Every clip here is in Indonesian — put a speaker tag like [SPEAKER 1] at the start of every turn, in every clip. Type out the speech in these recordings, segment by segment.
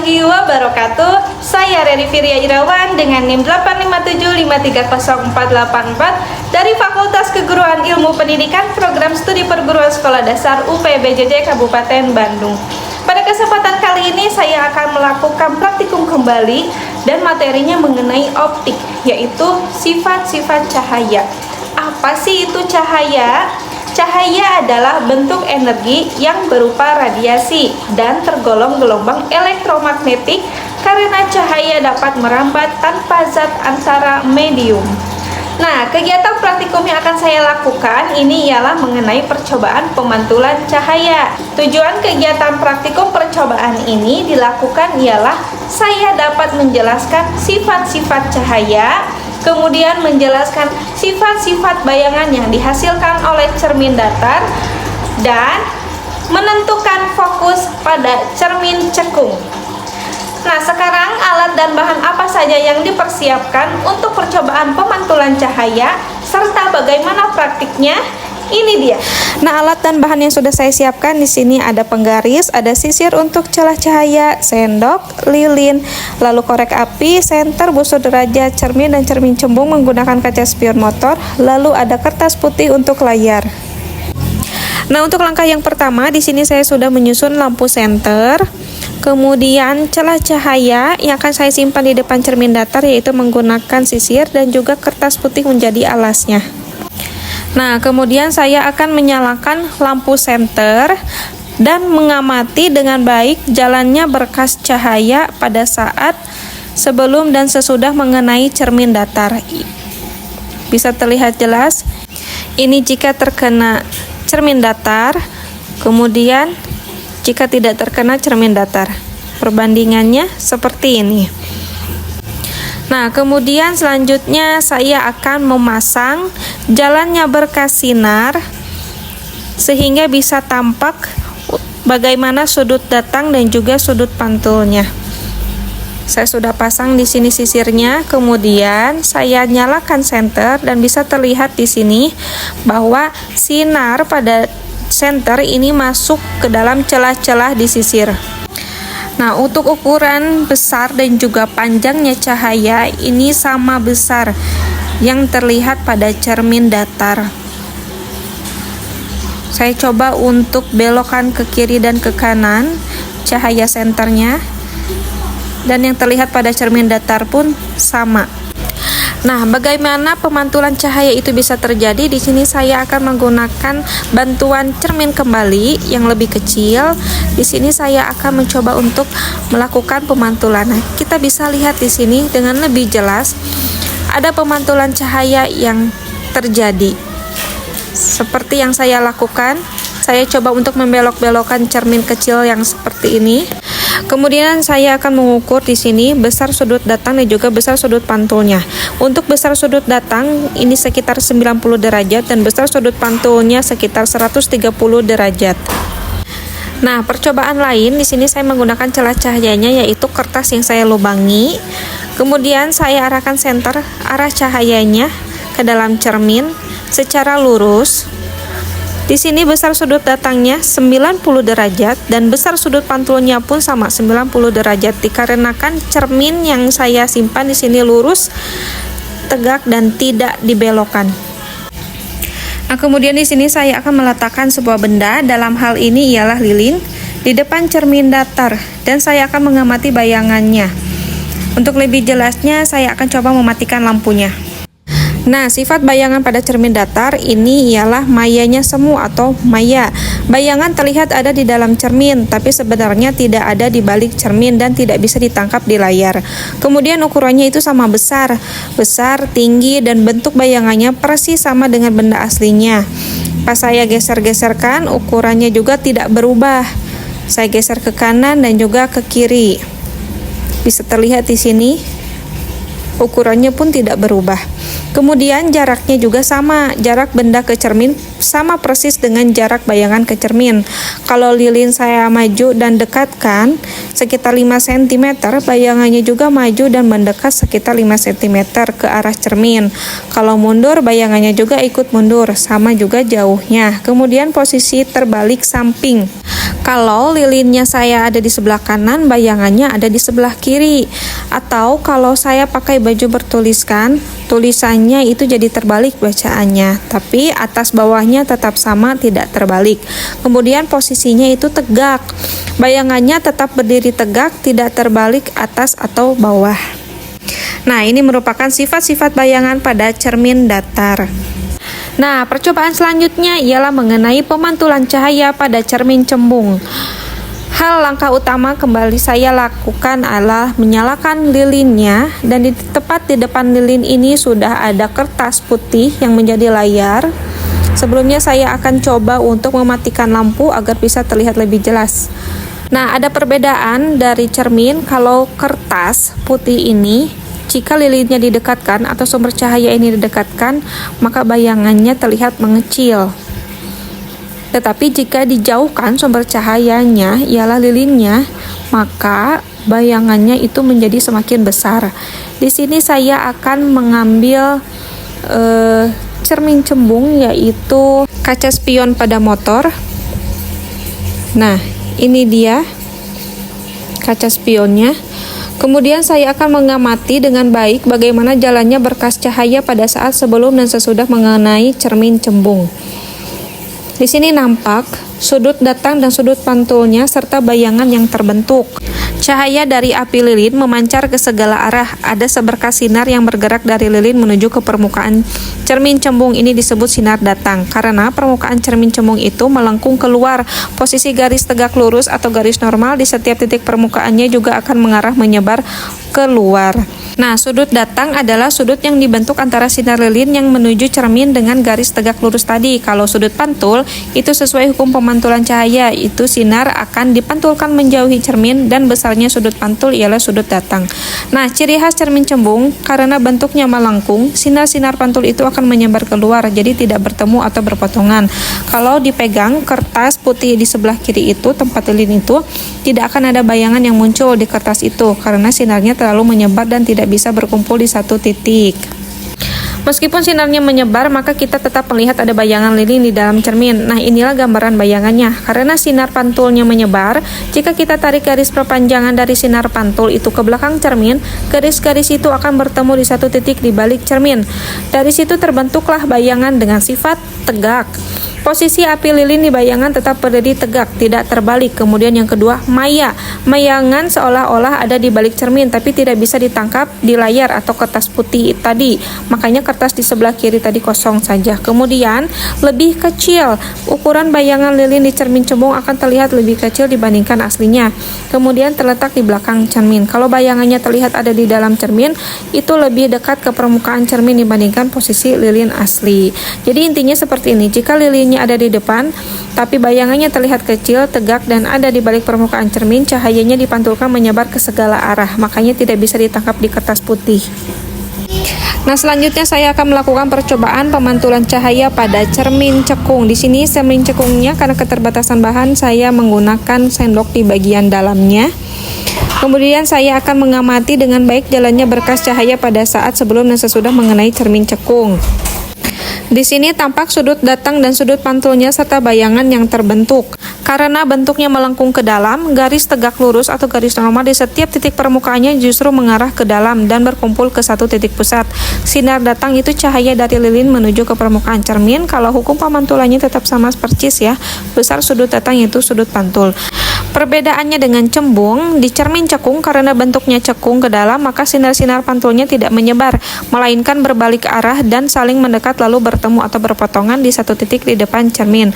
[SPEAKER 1] warahmatullahi wabarakatuh. Saya Reri Firia Irawan dengan NIM 857530484 dari Fakultas Keguruan Ilmu Pendidikan Program Studi Perguruan Sekolah Dasar UPBJJ Kabupaten Bandung. Pada kesempatan kali ini saya akan melakukan praktikum kembali dan materinya mengenai optik, yaitu sifat-sifat cahaya. Apa sih itu cahaya? Cahaya adalah bentuk energi yang berupa radiasi dan tergolong gelombang elektromagnetik karena cahaya dapat merambat tanpa zat antara medium. Nah, kegiatan praktikum yang akan saya lakukan ini ialah mengenai percobaan pemantulan cahaya. Tujuan kegiatan praktikum percobaan ini dilakukan ialah saya dapat menjelaskan sifat-sifat cahaya, kemudian menjelaskan sifat-sifat bayangan yang dihasilkan oleh cermin datar, dan menentukan fokus pada cermin cekung. Nah, sekarang alat dan bahan apa saja yang dipersiapkan untuk percobaan pemantulan cahaya, serta bagaimana praktiknya? Ini dia. Nah, alat dan bahan yang sudah saya siapkan di sini ada penggaris, ada sisir untuk celah cahaya, sendok, lilin, lalu korek api, senter, busur derajat, cermin dan cermin cembung menggunakan kaca spion motor, lalu ada kertas putih untuk layar. Nah, untuk langkah yang pertama di sini saya sudah menyusun lampu senter, kemudian celah cahaya yang akan saya simpan di depan cermin datar yaitu menggunakan sisir dan juga kertas putih menjadi alasnya. Nah, kemudian saya akan menyalakan lampu senter dan mengamati dengan baik jalannya berkas cahaya pada saat sebelum dan sesudah mengenai cermin datar. Bisa terlihat jelas. Ini jika terkena cermin datar, kemudian jika tidak terkena cermin datar. Perbandingannya seperti ini. Nah, kemudian selanjutnya saya akan memasang jalannya berkas sinar sehingga bisa tampak bagaimana sudut datang dan juga sudut pantulnya. Saya sudah pasang di sini sisirnya, kemudian saya nyalakan senter dan bisa terlihat di sini bahwa sinar pada senter ini masuk ke dalam celah-celah di sisir. Nah, untuk ukuran besar dan juga panjangnya cahaya ini sama besar yang terlihat pada cermin datar. Saya coba untuk belokkan ke kiri dan ke kanan cahaya senternya, dan yang terlihat pada cermin datar pun sama. Nah, bagaimana pemantulan cahaya itu bisa terjadi? Di sini saya akan menggunakan bantuan cermin kembali yang lebih kecil. Di sini saya akan mencoba untuk melakukan pemantulan. Nah, kita bisa lihat di sini dengan lebih jelas ada pemantulan cahaya yang terjadi. Seperti yang saya lakukan, saya coba untuk membelok-belokkan cermin kecil yang seperti ini. Kemudian saya akan mengukur di sini besar sudut datang dan juga besar sudut pantulnya. Untuk besar sudut datang ini sekitar 90 derajat dan besar sudut pantulnya sekitar 130 derajat. Nah, percobaan lain di sini saya menggunakan celah cahayanya yaitu kertas yang saya lubangi. Kemudian saya arahkan senter arah cahayanya ke dalam cermin secara lurus. Di sini besar sudut datangnya 90 derajat dan besar sudut pantulnya pun sama 90 derajat dikarenakan cermin yang saya simpan di sini lurus, tegak dan tidak dibelokkan. Nah, kemudian di sini saya akan meletakkan sebuah benda, dalam hal ini ialah lilin, di depan cermin datar dan saya akan mengamati bayangannya. Untuk lebih jelasnya saya akan coba mematikan lampunya. Nah, sifat bayangan pada cermin datar ini ialah mayanya semu atau maya. Bayangan terlihat ada di dalam cermin, tapi sebenarnya tidak ada di balik cermin dan tidak bisa ditangkap di layar. Kemudian ukurannya itu sama besar, tinggi, dan bentuk bayangannya persis sama dengan benda aslinya. Pas saya geser-geserkan, ukurannya juga tidak berubah. Saya geser ke kanan dan juga ke kiri. Bisa terlihat di sini, ukurannya pun tidak berubah. Kemudian jaraknya juga sama, jarak benda ke cermin sama persis dengan jarak bayangan ke cermin. Kalau lilin saya maju dan dekatkan sekitar 5 cm, bayangannya juga maju dan mendekat sekitar 5 cm ke arah cermin. Kalau mundur, bayangannya juga ikut mundur, sama juga jauhnya. Kemudian posisi terbalik samping. Kalau lilinnya saya ada di sebelah kanan, bayangannya ada di sebelah kiri. Atau kalau saya pakai baju bertuliskan, tulisannya itu jadi terbalik bacaannya, tapi atas bawahnya tetap sama, tidak terbalik. Kemudian posisinya itu tegak. Bayangannya tetap berdiri tegak, tidak terbalik atas atau bawah. Nah, ini merupakan sifat-sifat bayangan pada cermin datar. Nah, percobaan selanjutnya ialah mengenai pemantulan cahaya pada cermin cembung. Hal langkah utama kembali saya lakukan adalah menyalakan lilinnya, dan tepat di depan lilin ini sudah ada kertas putih yang menjadi layar. Sebelumnya saya akan coba untuk mematikan lampu agar bisa terlihat lebih jelas. Nah, ada perbedaan dari cermin. Kalau kertas putih ini, jika lilinnya didekatkan atau sumber cahaya ini didekatkan, maka bayangannya terlihat mengecil. Tetapi jika dijauhkan sumber cahayanya, ialah lilinnya, maka bayangannya itu menjadi semakin besar. Di sini saya akan mengambil cermin cembung, yaitu kaca spion pada motor. Nah, ini dia kaca spionnya. Kemudian saya akan mengamati dengan baik bagaimana jalannya berkas cahaya pada saat sebelum dan sesudah mengenai cermin cembung. Di sini nampak sudut datang dan sudut pantulnya serta bayangan yang terbentuk. Cahaya dari api lilin memancar ke segala arah. Ada seberkas sinar yang bergerak dari lilin menuju ke permukaan cermin cembung. Ini disebut sinar datang karena permukaan cermin cembung itu melengkung keluar. Posisi garis tegak lurus atau garis normal di setiap titik permukaannya juga akan mengarah menyebar keluar. Nah, sudut datang adalah sudut yang dibentuk antara sinar lilin yang menuju cermin dengan garis tegak lurus tadi. Kalau sudut pantul, itu sesuai hukum pemantulan cahaya, itu sinar akan dipantulkan menjauhi cermin dan besarnya sudut pantul ialah sudut datang. Nah, ciri khas cermin cembung karena bentuknya melengkung, sinar-sinar pantul itu akan menyebar keluar, jadi tidak bertemu atau berpotongan. Kalau dipegang kertas putih di sebelah kiri itu, tempat lilin itu, tidak akan ada bayangan yang muncul di kertas itu karena sinarnya terlalu menyebar dan tidak bisa berkumpul di satu titik. Meskipun sinarnya menyebar, maka kita tetap melihat ada bayangan lilin di dalam cermin. Nah, inilah gambaran bayangannya. Karena sinar pantulnya menyebar, jika kita tarik garis perpanjangan dari sinar pantul itu ke belakang cermin, garis-garis itu akan bertemu di satu titik di balik cermin. Dari situ terbentuklah bayangan dengan sifat tegak. Posisi api lilin di bayangan tetap berdiri tegak, tidak terbalik. Kemudian yang kedua, maya. Bayangan seolah-olah ada di balik cermin, tapi tidak bisa ditangkap di layar atau kertas putih tadi. Makanya kertas di sebelah kiri tadi kosong saja. Kemudian, lebih kecil. Ukuran bayangan lilin di cermin cembung akan terlihat lebih kecil dibandingkan aslinya. Kemudian terletak di belakang cermin. Kalau bayangannya terlihat ada di dalam cermin, itu lebih dekat ke permukaan cermin dibandingkan posisi lilin asli. Jadi intinya seperti ini. Jika lilinnya ada di depan, tapi bayangannya terlihat kecil, tegak, dan ada di balik permukaan cermin, cahayanya dipantulkan menyebar ke segala arah, makanya tidak bisa ditangkap di kertas putih. Nah, selanjutnya saya akan melakukan percobaan pemantulan cahaya pada cermin cekung. Di sini cermin cekungnya karena keterbatasan bahan, saya menggunakan sendok di bagian dalamnya. Kemudian saya akan mengamati dengan baik jalannya berkas cahaya pada saat sebelum dan sesudah mengenai cermin cekung. Di sini tampak sudut datang dan sudut pantulnya serta bayangan yang terbentuk. Karena bentuknya melengkung ke dalam, garis tegak lurus atau garis normal di setiap titik permukaannya justru mengarah ke dalam dan berkumpul ke satu titik pusat. Sinar datang itu cahaya dari lilin menuju ke permukaan cermin. Kalau hukum pemantulannya tetap sama persis ya, besar sudut datang itu sudut pantul. Perbedaannya dengan cembung, di cermin cekung karena bentuknya cekung ke dalam, maka sinar-sinar pantulnya tidak menyebar, melainkan berbalik arah dan saling mendekat lalu bertemu atau berpotongan di satu titik di depan cermin.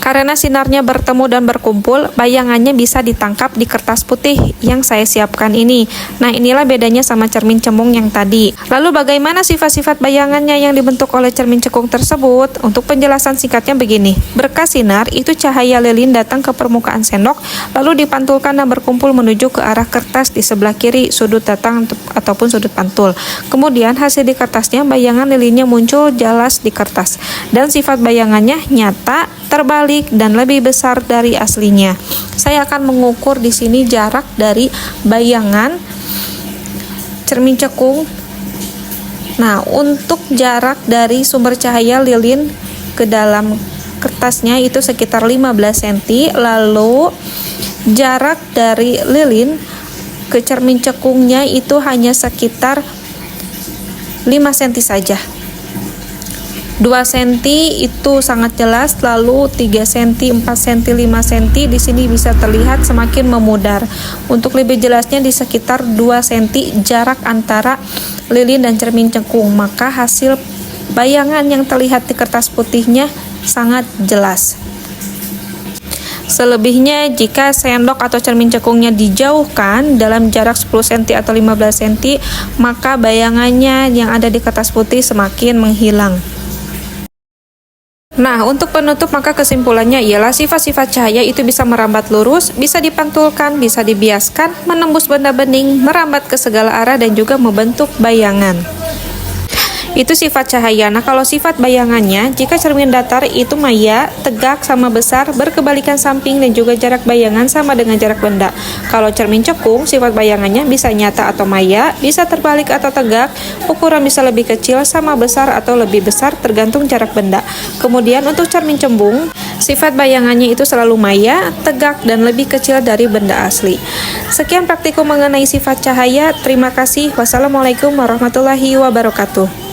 [SPEAKER 1] Karena sinarnya bertemu dan berkumpul, bayangannya bisa ditangkap di kertas putih yang saya siapkan ini. Nah, inilah bedanya sama cermin cembung yang tadi. Lalu bagaimana sifat-sifat bayangannya yang dibentuk oleh cermin cekung tersebut? Untuk penjelasan singkatnya begini. Berkas sinar itu cahaya lilin datang ke permukaan sendok, lalu dipantulkan dan berkumpul menuju ke arah kertas di sebelah kiri sudut datang ataupun sudut pantul. Kemudian hasil di kertasnya, bayangan lilinnya muncul jelas di kertas. Dan sifat bayangannya nyata, terbalik, dan lebih besar dari aslinya. Saya akan mengukur di sini jarak dari bayangan cermin cekung. Nah, untuk jarak dari sumber cahaya lilin ke dalam kertasnya itu sekitar 15 cm, lalu jarak dari lilin ke cermin cekungnya itu hanya sekitar 5 cm saja. 2 cm itu sangat jelas, lalu 3 cm, 4 cm, 5 cm di sini bisa terlihat semakin memudar. Untuk lebih jelasnya di sekitar 2 cm jarak antara lilin dan cermin cekung, maka hasil bayangan yang terlihat di kertas putihnya sangat jelas. Selebihnya, jika sendok atau cermin cekungnya dijauhkan dalam jarak 10 cm atau 15 cm, maka bayangannya yang ada di kertas putih semakin menghilang. Nah, untuk penutup maka kesimpulannya ialah sifat-sifat cahaya itu bisa merambat lurus, bisa dipantulkan, bisa dibiaskan, menembus benda bening, merambat ke segala arah, dan juga membentuk bayangan. Itu sifat cahaya. Nah, kalau sifat bayangannya, jika cermin datar itu maya, tegak sama besar, berkebalikan samping, dan juga jarak bayangan sama dengan jarak benda. Kalau cermin cekung, sifat bayangannya bisa nyata atau maya, bisa terbalik atau tegak, ukuran bisa lebih kecil, sama besar, atau lebih besar, tergantung jarak benda. Kemudian untuk cermin cembung, sifat bayangannya itu selalu maya, tegak, dan lebih kecil dari benda asli. Sekian praktikum mengenai sifat cahaya. Terima kasih. Wassalamualaikum warahmatullahi wabarakatuh.